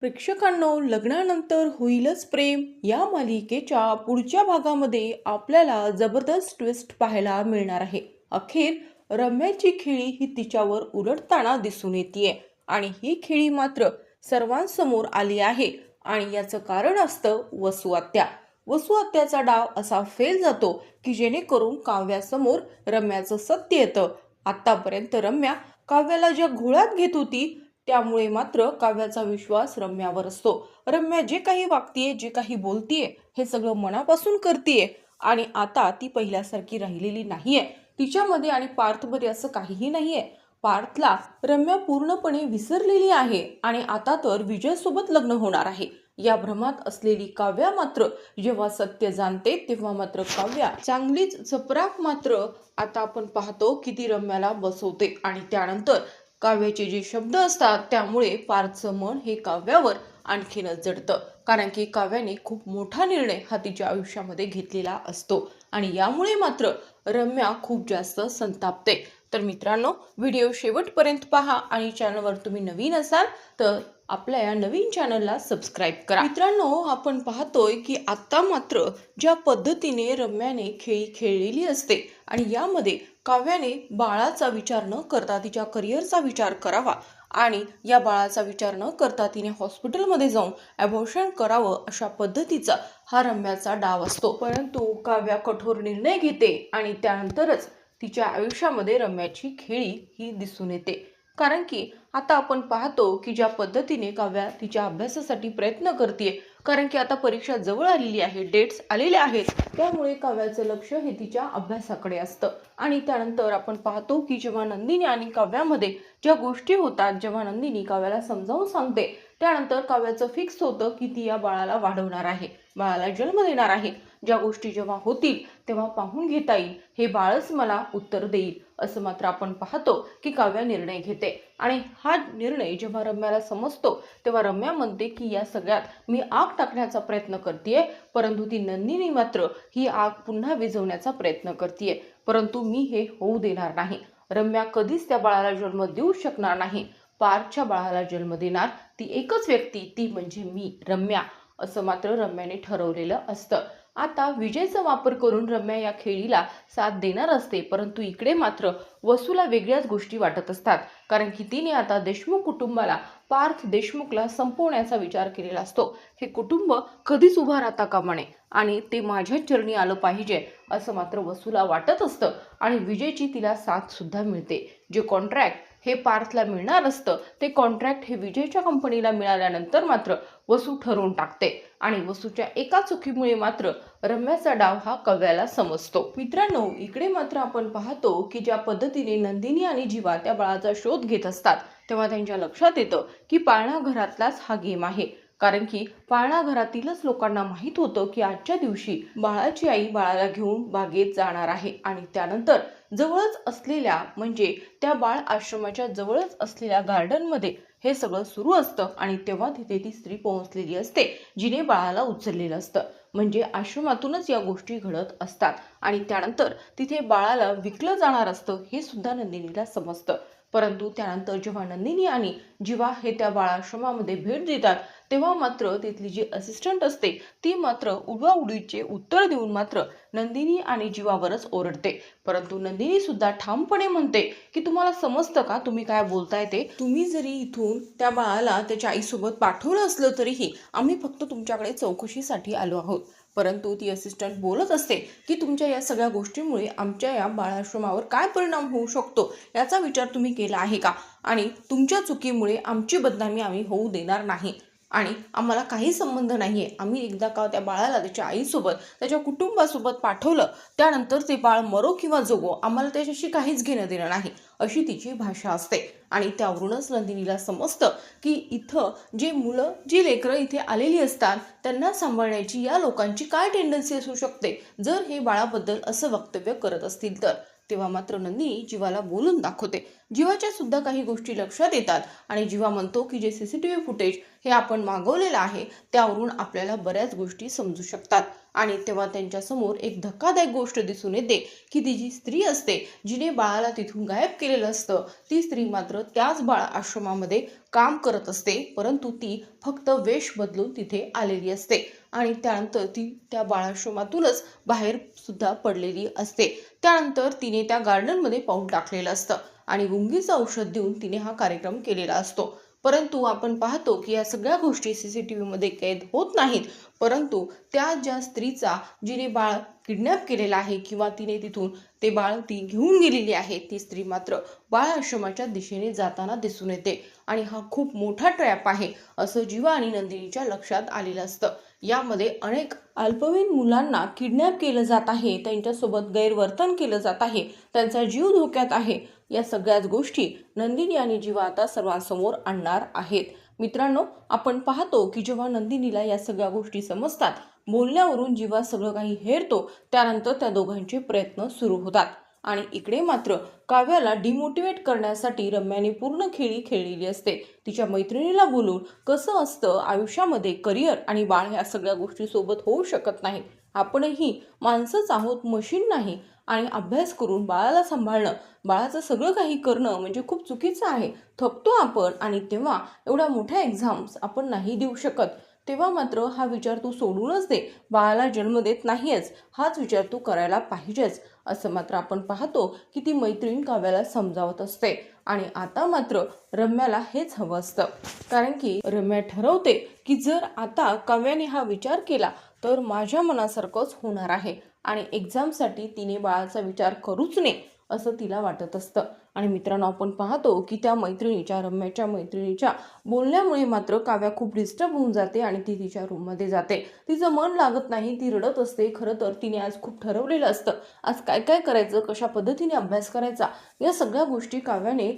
प्रेक्षकांनो, लग्नानंतर होईलच प्रेम या मालिकेच्या पुढच्या भागामध्ये आपल्याला जबरदस्त ट्विस्ट पाहायला मिळणार आहे. अखेर रम्याची खिळी ही तिच्यावर उलटताना दिसून येते आणि ही खिळी मात्र सर्वांसमोर आली आहे आणि याचं कारण असतं वसुआत्या. वसुआत्याचा डाव असा फेल जातो की जेणेकरून काव्यासमोर रम्याचं सत्य येतं. आतापर्यंत रम्या काव्याला ज्या घोळात घेत होती त्यामुळे मात्र काव्याचा विश्वास रम्यावर असतो. रम्या जे काही वागतीये, जे काही बोलतीये, हे सगळं मनापासून करतीये आणि आता ती पहिल्यासारखी राहिलेली नाहीये. तिच्यामध्ये आणि पार्थमध्ये असं काहीही नाहीये. पार्थला रम्या पूर्णपणे विसरलेली आहे आणि आता तर विजयसोबत लग्न होणार आहे. या भ्रमात असलेली काव्या मात्र जेव्हा सत्य जाणते तेव्हा मात्र काव्या चांगलीच चपराक मात्र आता आपण पाहतो की ती रम्याला बसवते आणि त्यानंतर काव्याचे जे शब्द असतात त्यामुळे पार्थचं मन हे काव्यावर आणखीनच जडतं. कारण की काव्याने खूप मोठा निर्णय हा तिच्या आयुष्यामध्ये घेतलेला असतो आणि यामुळे मात्र रम्या खूप जास्त संतापते. तर मित्रांनो, व्हिडिओ शेवटपर्यंत पहा आणि चॅनलवर तुम्ही नवीन असाल तर आपल्या या नवीन चॅनलला सबस्क्राईब करा. मित्रांनो, आपण पाहतोय की आता मात्र ज्या पद्धतीने रम्याने खेळी खेळलेली असते आणि यामध्ये काव्याने बाळाचा विचार न करता तिच्या करिअरचा विचार करावा आणि या बाळाचा विचार न करता तिने हॉस्पिटलमध्ये जाऊन ॲबॉर्शन करावं अशा पद्धतीचा हा रम्याचा डाव असतो. परंतु काव्या कठोर निर्णय घेते आणि त्यानंतरच तिच्या आयुष्यामध्ये रम्याची खेळी ही दिसून येते. कारण की आता आपण पाहतो की ज्या पद्धतीने काव्या तिच्या अभ्यासासाठी प्रयत्न करते, कारण की आता परीक्षा जवळ आलेली आहे, डेट्स आलेले आहेत, त्यामुळे काव्याचं लक्ष हे तिच्या अभ्यासाकडे असतं. आणि त्यानंतर आपण पाहतो की जेव्हा नंदिनी आणि काव्यामध्ये ज्या गोष्टी होतात, जेव्हा नंदिनी काव्याला समजावून सांगते त्यानंतर काव्याचं फिक्स होतं की ती या बाळाला वाढवणार आहे, बाळाला जन्म देणार आहे. ज्या गोष्टी जेव्हा होतील तेव्हा पाहून घेता येईल, हे बाळच मला उत्तर देईल असं मात्र आपण पाहतो की काव्या निर्णय घेते. आणि हा निर्णय जेव्हा रम्याला समजतो तेव्हा रम्या म्हणते की या सगळ्यात मी आग टाकण्याचा प्रयत्न करतेय, परंतु ती नंदिनी मात्र ही आग पुन्हा विझवण्याचा प्रयत्न करतेय. परंतु मी हे होऊ देणार नाही. रम्या कधीच त्या बाळाला जन्म देऊ शकणार नाही. पार्थच्या बाळाला जन्म देणार ती एकच व्यक्ती, ती म्हणजे मी, रम्या, असं मात्र रम्याने ठरवलेलं असतं. आता विजयचा वापर करून रम्या या खेळीला साथ देणार असते, परंतु इकडे मात्र वसूला वेगळ्याच गोष्टी वाटत असतात. कारण की तिने आता देशमुख कुटुंबाला, पार्थ देशमुखला संपवण्याचा विचार केलेला असतो. हे कुटुंब कधीच उभा राहता कामा नये आणि ते माझ्या चरणी आलं पाहिजे असं मात्र वसूला वाटत असतं आणि विजयची तिला साथ सुद्धा मिळते. जे कॉन्ट्रॅक्ट हे पार्थला मिळणार असतं ते कॉन्ट्रॅक्ट हे विजयच्या कंपनीला मिळाल्यानंतर मात्र वसू ठरवून टाकते आणि वसूच्या एका चुकीमुळे मात्र रम्याचा डाव हा काव्याला समजतो. मित्रांनो, इकडे मात्र आपण पाहतो की ज्या पद्धतीने नंदिनी आणि जीवा त्या बाळाचा शोध घेत असतात तेव्हा त्यांच्या लक्षात येतं की पाळणा घरातलाच हा गेम आहे. कारण की पाळणा घरातीलच लोकांना माहीत होतं की आजच्या दिवशी बाळाची आई बाळाला घेऊन बागेत जाणार आहे आणि त्यानंतर जवळच असलेल्या म्हणजे त्या बाळ आश्रमाच्या जवळच असलेल्या गार्डनमध्ये हे सगळं सुरू असतं आणि तेव्हा तिथे ती स्त्री पोहोचलेली असते जिने बाळाला उचललेलं असतं. म्हणजे आश्रमातूनच या गोष्टी घडत असतात आणि त्यानंतर तिथे बाळाला विकलं जाणार असतं हे सुद्धा नंदिनीला समजतं. परंतु त्यानंतर जेव्हा नंदिनी आणि जीवा हे त्या बाळाश्रमामध्ये भेट देतात तेव्हा मात्र तिथली जी असिस्टंट असते ती मात्र उडवाउडवीचे उत्तर देऊन मात्र नंदिनी आणि जीवावरच ओरडते. परंतु नंदिनी सुद्धा ठामपणे म्हणते की तुम्हाला समजतं का तुम्ही काय बोलताय ते? तुम्ही जरी इथून त्या बाळाला त्याच्या आईसोबत पाठवलं असलं तरीही आम्ही फक्त तुमच्याकडे चौकशीसाठी आलो आहोत. परंतु ती असिस्टंट बोलत असते की तुमच्या या सगळ्या गोष्टींमुळे आमच्या या बाळाश्रमावर काय परिणाम होऊ शकतो याचा विचार तुम्ही केला आहे का? आणि तुमच्या चुकीमुळे आमची बदनामी आम्ही होऊ देणार नाही आणि आम्हाला काही संबंध नाहीये. आम्ही एकदा का त्या बाळाला त्याच्या आईसोबत त्याच्या कुटुंबासोबत पाठवलं त्यानंतर ते बाळ मरो किंवा जगो आम्हाला त्याच्याशी काहीच घेणं देणं नाही, अशी तिची भाषा असते. आणि त्यावरूनच नंदिनीला समजतं की इथं जे मुलं, जी लेकरं इथे आलेली असतात त्यांना सांभाळण्याची या लोकांची काय टेंडन्सी असू शकते जर हे बाळाबद्दल असं वक्तव्य करत असतील तर. तेव्हा मात्र नंदिनी जीवाला बोलून दाखवते. जीवाच्या सुद्धा काही गोष्टी लक्षात येतात आणि जीवा म्हणतो की जे CCTV फुटेज हे आपण मागवलेलं आहे त्यावरून आपल्याला बऱ्याच गोष्टी समजू शकतात. आणि तेव्हा त्यांच्यासमोर एक धक्कादायक गोष्ट दिसून येते की ती जी स्त्री असते जिने बाळाला तिथून गायब केलेलं असतं, ती स्त्री मात्र त्याच बाळ आश्रमामध्ये काम करत असते, परंतु ती फक्त वेश बदलून तिथे आलेली असते आणि त्यानंतर ती त्या बाळाश्रमातूनच बाहेर सुद्धा पडलेली असते. त्यानंतर तिने त्या गार्डनमध्ये पाऊल टाकलेलं असतं आणि गुंगीचं औषध देऊन तिने हा कार्यक्रम केलेला असतो. परंतु आपण पाहतो की या सगळ्या गोष्टी CCTV मध्ये कैद होत नाहीत, परंतु त्या ज्या स्त्रीचा जिने बाळ किडनॅप केलेला आहे किंवा तिने तिथून ते बाळ ती घेऊन गेलेली आहे, ती स्त्री मात्र बाळ आश्रमाच्या दिशेने जाताना दिसून येते आणि हा खूप मोठा ट्रॅप आहे असं जीवा आणि नंदिनीच्या लक्षात आलेलं असतं. यामध्ये अनेक अल्पवयीन मुलांना किडनॅप केलं जात आहे, त्यांच्यासोबत गैरवर्तन केलं जात आहे, त्यांचा जीव धोक्यात आहे. या सगळ्याच गोष्टी नंदिनी आणि जीवा आता सर्वांसमोर आणणार आहेत. मित्रांनो, आपण पाहतो की जेव्हा नंदिनीला या सगळ्या गोष्टी समजतात, बोलण्यावरून जीवा सगळं काही हेरतो, त्यानंतर त्या दोघांचे प्रयत्न सुरू होतात आणि इकडे मात्र काव्याला डिमोटिवेट करण्यासाठी रम्याने पूर्ण खेळी खेळलेली असते. तिच्या मैत्रिणीला बोलून कसं असतं आयुष्यामध्ये करिअर आणि बाळ या सगळ्या गोष्टी सोबत होऊ शकत नाही, आपणही माणसंच आहोत, मशीन नाही आणि अभ्यास करून बाळाला सांभाळणं, बाळाचं सगळं काही करणं म्हणजे खूप चुकीचं आहे, थकतो आपण आणि तेव्हा एवढ्या मोठ्या एक्झाम्स आपण नाही देऊ शकत. तेव्हा मात्र हा विचार तू सोडूनच दे, बाळाला जन्म देत नाहीयेस हाच विचार तू करायला पाहिजेच, असं मात्र आपण पाहतो की ती मैत्रीण काव्याला समजावत असते. आणि आता मात्र रम्याला हेच हवं असतं, कारण की रम्या ठरवते की जर आता काव्याने हा विचार केला तर माझ्या मनासारखंच होणार आहे आणि एक्झामसाठी तिने बाळाचा विचार करूच नये असं तिला वाटत असतं. आणि मित्रांनो, आपण पाहतो की त्या मैत्रिणीच्या रम्याच्या मैत्रिणीच्या बोलण्यामुळे मात्र काव्या खूप डिस्टर्ब होऊन जाते आणि ती तिच्या रूममध्ये जाते. तिचं मन लागत नाही, ती रडत असते. खरं तर तिने आज खूप ठरवलेलं असतं, आज काय काय करायचं, कशा पद्धतीने अभ्यास करायचा, या सगळ्या गोष्टी काव्याने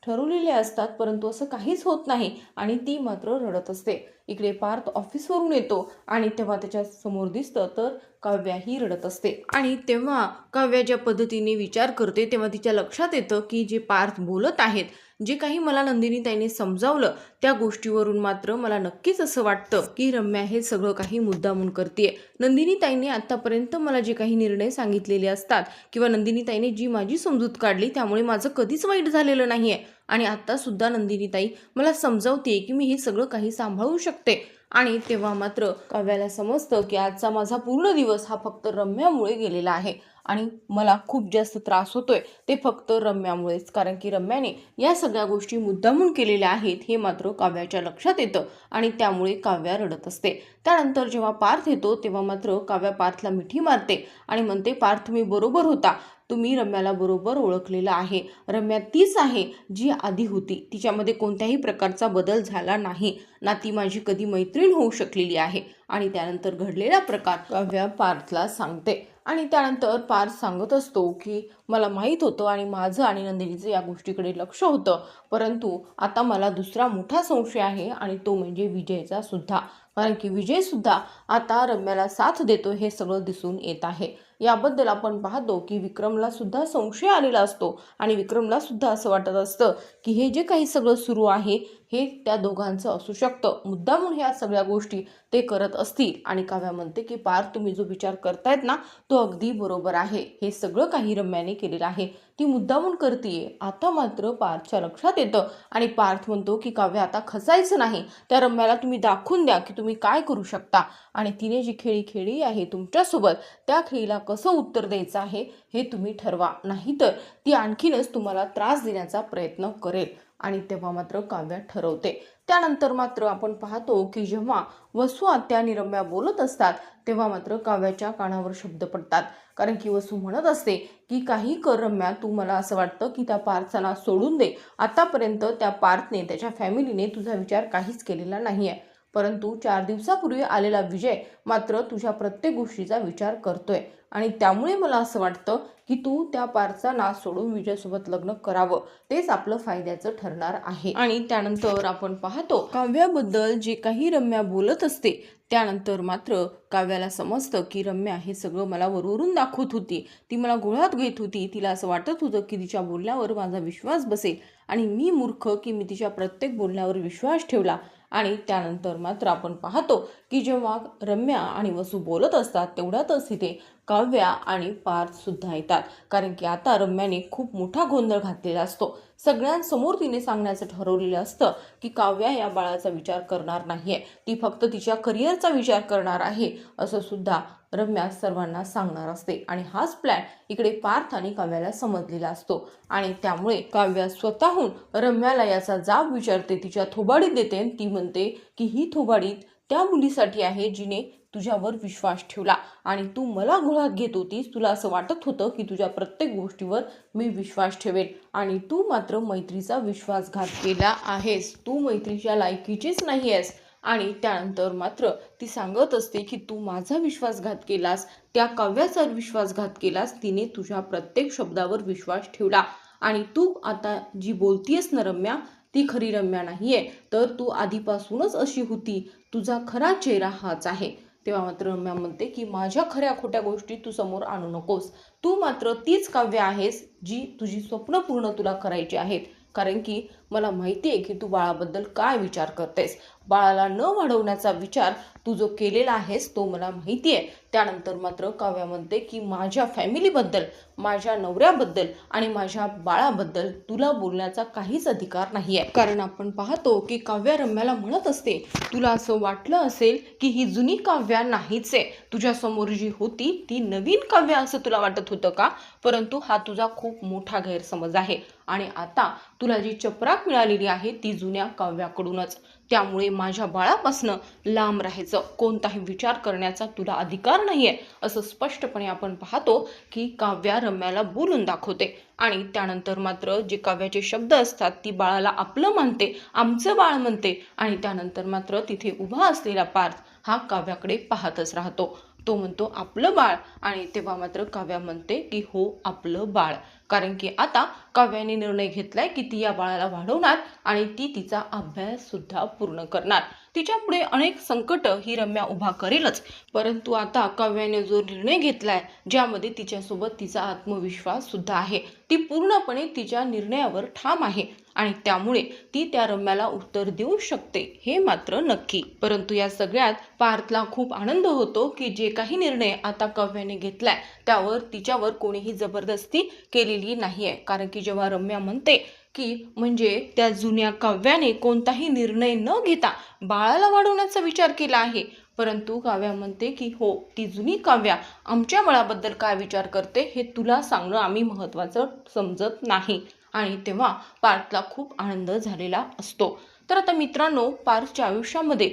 ठरवलेले असतात, परंतु असं काहीच होत नाही आणि ती मात्र रडत असते. इकडे पार्थ ऑफिसवरून येतो आणि तेव्हा त्याच्या समोर दिसतं तर काव्या ही रडत असते आणि तेव्हा काव्या ज्या पद्धतीने विचार करते तेव्हा तिच्या लक्षात येतं की जे पार्थ बोलत आहेत, जे काही मला नंदिनी ताईने समजावलं, त्या गोष्टीवरून मात्र मला नक्कीच असं वाटतं की रम्या हे सगळं काही मुद्दामून करते. नंदिनी ताईने आतापर्यंत मला जे काही निर्णय सांगितलेले असतात किंवा नंदिनी ताईने जी माझी समजूत काढली त्यामुळे माझं कधीच वाईट झालेलं नाहीये आणि आता सुद्धा नंदिनी ताई मला समजावते की मी हे सगळं काही सांभाळू शकते. आणि तेव्हा मात्र काव्याला समजतं की आजचा माझा पूर्ण दिवस हा फक्त रम्यामुळे गेलेला आहे आणि मला खूप जास्त त्रास होतोय ते फक्त रम्यामुळेच, कारण की रम्याने या सगळ्या गोष्टी मुद्दामून केलेल्या आहेत हे मात्र काव्याच्या लक्षात येतं आणि त्यामुळे काव्या रडत असते. त्यानंतर जेव्हा पार्थ येतो तेव्हा मात्र काव्या पार्थला मिठी मारते आणि म्हणते, पार्थ तुम्ही बरोबर होता, तुम्ही रम्याला बरोबर ओळखलेला आहे, रम्या तीच आहे जी आधी होती, तिच्यामध्ये कोणत्याही प्रकारचा बदल झाला नाही ना, ती माझी कधी मैत्रीण होऊ शकलेली आहे. आणि त्यानंतर घडलेला प्रकार काव्या पार्थला सांगते आणि त्यानंतर पार्थ सांगत असतो की मला माहीत होतं आणि माझं आणि नंदिनीचं या गोष्टीकडे लक्ष होतं, परंतु आता मला दुसरा मोठा संशय आहे आणि तो म्हणजे विजयचा सुद्धा, कारण की विजय सुद्धा आता रम्याला साथ देतो हे सगळं दिसून येत आहे. याबद्दल आपण पाहतो की विक्रमला सुद्धा संशय आलेला असतो आणि विक्रमला सुद्धा असं वाटत असतं की हे जे काही सगळं सुरू आहे हे त्या दोघांचं असू शकतं, मुद्दामून ह्या सगळ्या गोष्टी ते करत असतील. आणि काव्या म्हणते की पार्थ तुम्ही जो विचार करतायत ना तो अगदी बरोबर आहे, हे सगळं काही रम्याने केलेलं आहे, ती मुद्दामून करतीये. आता मात्र पार्थच्या लक्षात येतं आणि पार्थ म्हणतो की काव्या आता खचायचं नाही, त्या रम्याला तुम्ही दाखवून द्या की तुम्ही काय करू शकता आणि तिने जी खेळी खेळली आहे तुमच्यासोबत त्या खेळीला कसं उत्तर द्यायचं आहे हे तुम्ही ठरवा, नाहीतर ती आणखीनच तुम्हाला त्रास देण्याचा प्रयत्न करेल. आणि तेव्हा मात्र काव्या ठरवते. त्यानंतर मात्र आपण पाहतो की जेव्हा वसू आत्या आणि रम्या बोलत असतात तेव्हा मात्र काव्याच्या कानावर शब्द पडतात, कारण की वसू म्हणत असते की काही कर रम्या, तू मला असं वाटतं की त्या पार्थचा नाव सोडून दे, आतापर्यंत त्या पार्थने त्याच्या फॅमिलीने तुझा विचार काहीच केलेला नाहीये, परंतु 4 दिवसापूर्वी आलेला विजय मात्र तुझ्या प्रत्येक गोष्टीचा विचार करतोय आणि त्यामुळे मला असं वाटतं की तू त्या पार्थचा नाश सोडून विजयसोबत लग्न करावं, तेच आपलं फायद्याचं ठरणार आहे. आणि त्यानंतर आपण पाहतो काव्याबद्दल जे काही रम्या बोलत असते त्यानंतर मात्र काव्याला समजतं की रम्या हे सगळं मला वरवरून दाखवत होती, ती मला गोळ्यात घेत होती, तिला असं वाटत होतं की तिच्या बोलण्यावर माझा विश्वास बसेल आणि मी मूर्ख की मी तिच्या प्रत्येक बोलण्यावर विश्वास ठेवला आणि त्यानंतर मात्र आपण पाहतो की जेव्हा रम्या आणि वसू बोलत असतात तेवढ्यातच तिथे काव्या आणि पार्थ सुद्धा येतात. कारण की आता रम्याने खूप मोठा गोंधळ घातलेला असतो. सगळ्यांसमोर तिने सांगण्याचं ठरवलेलं असतं की काव्या या बाळाचा विचार करणार नाहीये, ती फक्त तिच्या करिअरचा विचार करणार आहे असं सुद्धा रम्या सर्वांना सांगणार असते. आणि हाच प्लॅन इकडे पार्थ आणि काव्याला समजलेला असतो आणि त्यामुळे काव्या स्वतःहून रम्याला याचा जाब विचारते, तिच्या थोबाडीत देते. ती म्हणते की ही थोबाडीत त्या मुलीसाठी आहे जिने तुझ्यावर विश्वास ठेवला आणि तू मला घोळात घेत होतीस. तुला असं वाटत होतं की तुझ्या प्रत्येक गोष्टीवर मी विश्वास ठेवेल आणि तू मात्र मैत्रीचा विश्वासघात केला आहेस. तू मैत्रीच्या लायकीचीच नाही आहेस. आणि त्यानंतर मात्र ती सांगत असते की तू माझा विश्वासघात केलास, त्या काव्याचा विश्वासघात केलास. तिने तुझ्या प्रत्येक शब्दावर विश्वास ठेवला आणि तू आता जी बोलतीयस ना रम्या, ती खरी रम्या नाहीये, तर तू आधीपासूनच अशी होती. तुझा खरा चेहरा हाच आहे. तेव्हा मात्र रम्या म्हणते की माझ्या खऱ्या खोट्या गोष्टी तू समोर आणू नकोस. तू मात्र तीच काव्य आहेस जी तुझी स्वप्न पूर्ण तुला करायची आहेत. कारण की मला माहिती आहे की तू बाळाबद्दल काय विचार करतेस. बाळाला न वाढवण्याचा विचार तू जो केलेला आहेस तो मला माहिती आहे. त्यानंतर मात्र काव्या म्हणते की माझ्या फॅमिलीबद्दल, माझ्या नवऱ्याबद्दल आणि माझ्या बाळाबद्दल तुला बोलण्याचा काहीच अधिकार नाही आहे. कारण आपण पाहतो की काव्या रम्याला म्हणत असते, तुला असं वाटलं असेल की ही जुनी काव्या नाहीच आहे, तुझ्यासमोर जी होती ती नवीन काव्या असं तुला वाटत होतं का? परंतु हा तुझा खूप मोठा गैरसमज आहे आणि आता तुला जी चपराक मिळालेली आहे ती जुन्या काव्याकडूनच. त्यामुळे माझ्या बाळापासनं लांब राहायचं, कोणताही विचार करण्याचा तुला अधिकार नाहीये असं स्पष्टपणे आपण पाहतो की काव्या रम्याला बोलून दाखवते. आणि त्यानंतर मात्र जे काव्याचे शब्द असतात ती बाळाला आपलं मानते, आमचं बाळ म्हणते. आणि त्यानंतर मात्र तिथे उभा असलेला पार्थ हा काव्याकडे पाहतच राहतो. तो म्हणतो आपलं बाळ आणि तेव्हा मात्र काव्या म्हणते की हो आपलं बाळ. कारण की आता काव्याने निर्णय घेतलाय की ती या बाळाला वाढवणार आणि ती तिचा अभ्यास सुद्धा पूर्ण करणार. तिच्या पुढे अनेक संकट ही रम्या उभा करेलच, परंतु आता काव्याने जो निर्णय घेतलाय ज्यामध्ये तिच्यासोबत तिचा आत्मविश्वास सुद्धा आहे, ती पूर्णपणे तिच्या निर्णयावर ठाम आहे आणि त्यामुळे ती त्या रम्याला उत्तर देऊ शकते हे मात्र नक्की. परंतु या सगळ्यात पार्थला खूप आनंद होतो की जे काही निर्णय आता काव्याने घेतलाय त्यावर तिच्यावर कोणीही जबरदस्ती केलेली नाहीये. कारण की जेव्हा रम्या म्हणते की म्हणजे त्या जुन्या काव्याने कोणताही निर्णय न घेता बाळाला वाढवण्याचा विचार केला आहे, परंतु काव्या म्हणते की हो ती जुनी काव्या आमच्या बाळाबद्दल काय विचार करते हे तुला सांगणं आम्ही महत्त्वाचं समजत नाही. आणि तेव्हा पार्थला खूप आनंद झालेला असतो. तर आता मित्रांनो, पार्थच्या आयुष्यामध्ये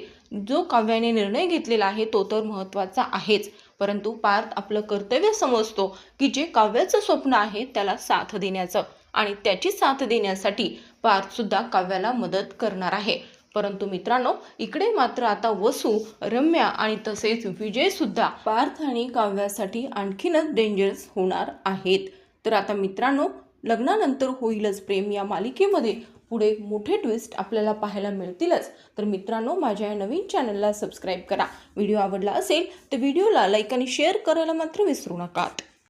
जो काव्याने निर्णय घेतलेला आहे तो तर महत्त्वाचा आहेच, परंतु पार्थ आपलं कर्तव्य समजतो की जे काव्याचं स्वप्न आहे त्याला साथ देण्याचं आणि त्याची साथ देण्यासाठी पार्थ सुद्धा काव्याला मदत करणार आहे. परंतु मित्रांनो, इकडे मात्र आता वसू, रम्या आणि तसेच विजय सुद्धा पार्थ आणि काव्यासाठी आणखीनच डेंजरस होणार आहेत. तर आता मित्रांनो, लग्नानंतर होईलच प्रेम या मालिकेमध्ये पुढे मोठे ट्विस्ट आपल्याला पाहायला मिळतीलच. तर मित्रांनो, माझ्या या नवीन चॅनलला सबस्क्राईब करा. व्हिडिओ आवडला असेल तर व्हिडिओला लाईक आणि शेअर करायला मात्र विसरू नका.